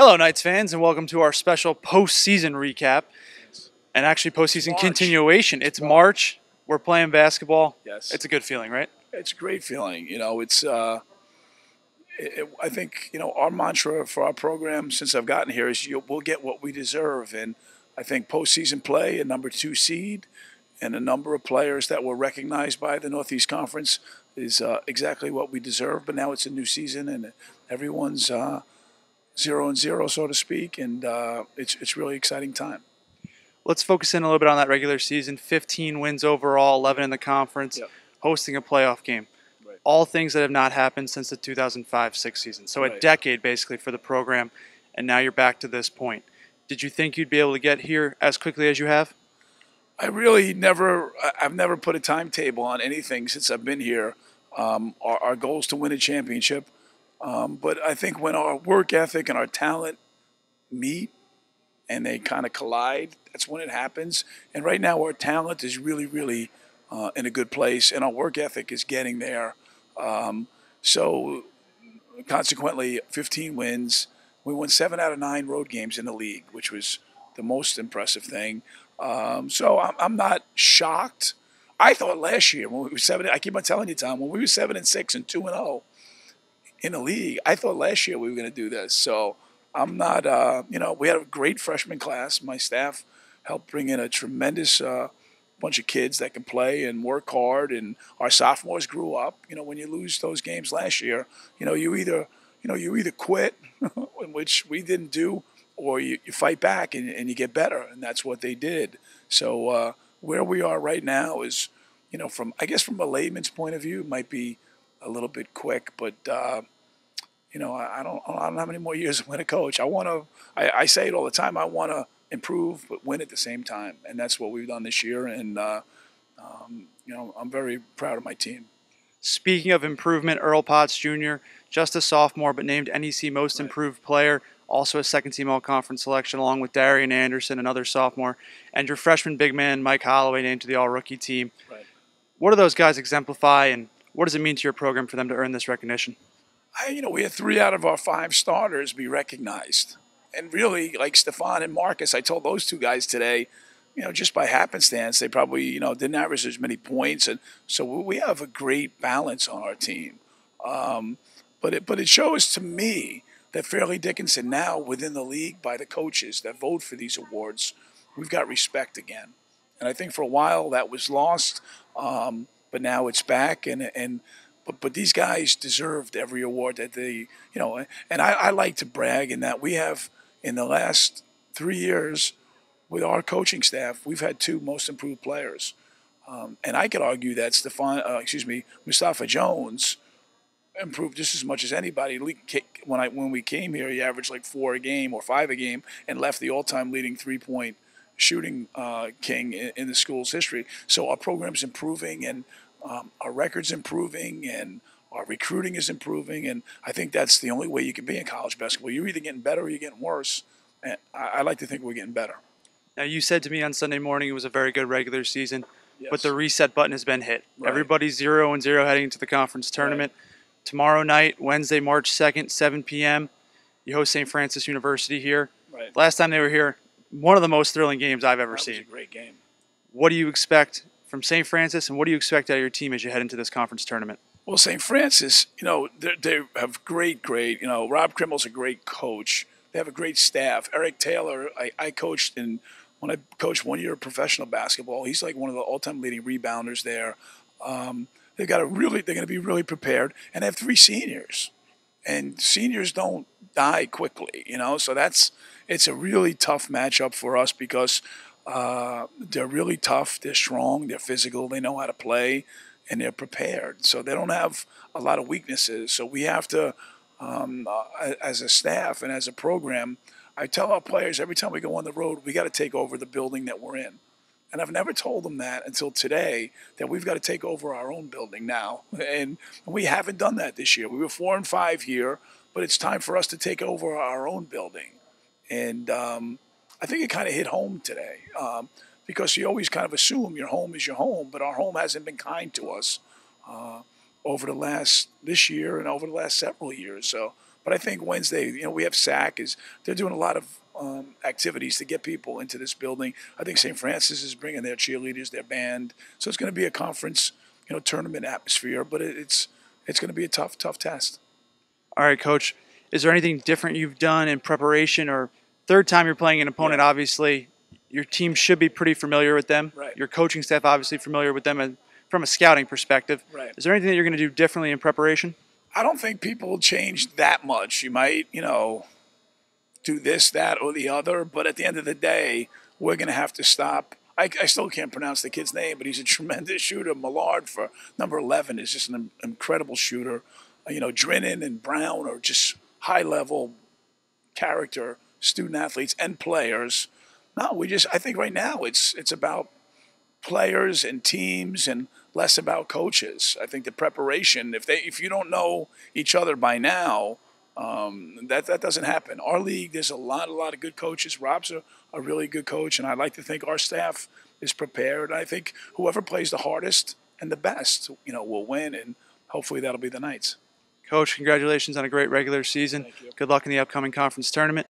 Hello, Knights fans, and welcome to our special postseason recap, and actually postseason March. continuation. It's March. We're playing basketball. Yes. It's a good feeling, right? It's a great feeling. I think, our mantra for our program since I've gotten here is we'll get what we deserve. And I think postseason play, a number 2 seed, and a number of players that were recognized by the Northeast Conference is exactly what we deserve. But now it's a new season, and everyone's 0-0, so to speak, and it's really exciting time. Let's focus in a little bit on that regular season. 15 wins overall, 11 in the conference, Yep. hosting a playoff game. Right. All things that have not happened since the 2005-06 season. So a Right. decade, basically, for the program, and now you're back to this point. Did you think you'd be able to get here as quickly as you have? I've never put a timetable on anything since I've been here. Our goal is to win a championship. But I think when our work ethic and our talent meet and they kind of collide, that's when it happens. And right now our talent is really, really in a good place, and our work ethic is getting there. So consequently, 15 wins. We won 7 out of 9 road games in the league, which was the most impressive thing. So I'm not shocked. I thought last year when we were 7, I keep on telling you, Tom, when we were 7-6 and 2-0 in the league, I thought last year we were going to do this. So I'm not, we had a great freshman class. My staff helped bring in a tremendous bunch of kids that can play and work hard, and our sophomores grew up. When you lose those games last year, you either quit, which we didn't do, or you fight back and you get better, and that's what they did. So where we are right now is, from a layman's point of view, it might be a little bit quick, but I don't have any more years to win a coach. I say it all the time. I want to improve, but win at the same time, and that's what we've done this year. And I'm very proud of my team. Speaking of improvement, Earl Potts Jr., just a sophomore, but named NEC Most Improved Player, also a second-team All-Conference selection, along with Darian Anderson, another sophomore, and your freshman big man, Mike Holloway, named to the All-Rookie team. Right. What do those guys exemplify, and what does it mean to your program for them to earn this recognition? We had 3 out of our 5 starters be recognized. And really, like Stefan and Marcus, I told those 2 guys today, just by happenstance, they probably, didn't average as many points. And so we have a great balance on our team. But it shows to me that Fairleigh Dickinson now within the league by the coaches that vote for these awards, we've got respect again. And I think for a while that was lost, but now it's back. But these guys deserved every award that they, and I like to brag in that we have, in the last 3 years with our coaching staff, we've had 2 most improved players. And I could argue that Mustafa Jones improved just as much as anybody. When we came here, he averaged like 4 a game or 5 a game and left the all-time leading 3-point shooting king in the school's history. So our program's improving, and our record's improving, and our recruiting is improving, and I think that's the only way you can be in college basketball. You're either getting better or you're getting worse, and I like to think we're getting better. Now, you said to me on Sunday morning it was a very good regular season, Yes. but the reset button has been hit. Right. Everybody's 0-0 heading into the conference tournament. Right. Tomorrow night, Wednesday, March 2nd, 7 p.m., you host St. Francis University here. Right. Last time they were here, one of the most thrilling games I've ever That seen. was a great game. What do you expect from St. Francis, and what do you expect out of your team as you head into this conference tournament? Well, St. Francis, they have great. Rob Krimmel's a great coach. They have a great staff. Eric Taylor, I coached when I coached 1 year of professional basketball. He's like one of the all-time leading rebounders there. They're going to be really prepared, and they have 3 seniors, and seniors don't die quickly, So it's a really tough matchup for us because they're really tough. They're strong. They're physical. They know how to play, and they're prepared. So they don't have a lot of weaknesses. So we have to, as a staff and as a program, I tell our players every time we go on the road, we got to take over the building that we're in. And I've never told them that until today, that we've got to take over our own building now. And we haven't done that this year. We were 4-5 here, but it's time for us to take over our own building. And I think it kind of hit home today because you always kind of assume your home is your home, but our home hasn't been kind to us over this year and over the last several years. So But I think Wednesday, we have SAC. They're doing a lot of activities to get people into this building. I think St. Francis is bringing their cheerleaders, their band. So it's going to be a conference, tournament atmosphere. But it's going to be a tough test. All right, Coach. Is there anything different you've done in preparation, or third time you're playing an opponent? Yeah. Obviously, your team should be pretty familiar with them. Right. Your coaching staff obviously familiar with them, and from a scouting perspective. Right. Is there anything that you're going to do differently in preparation? I don't think people will change that much. You might, do this, that, or the other. But at the end of the day, we're going to have to stop. I still can't pronounce the kid's name, but he's a tremendous shooter. Millard for number 11 is just an incredible shooter. Drennan and Brown are just high-level character student athletes and players. No, I think right now it's about players and teams and less about coaches. I think the preparation, if you don't know each other by now, that doesn't happen. Our league, there's a lot of good coaches. Rob's a really good coach, and I like to think our staff is prepared. I think whoever plays the hardest and the best, will win, and hopefully that'll be the Knights. Coach, congratulations on a great regular season. Thank you. Good luck in the upcoming conference tournament.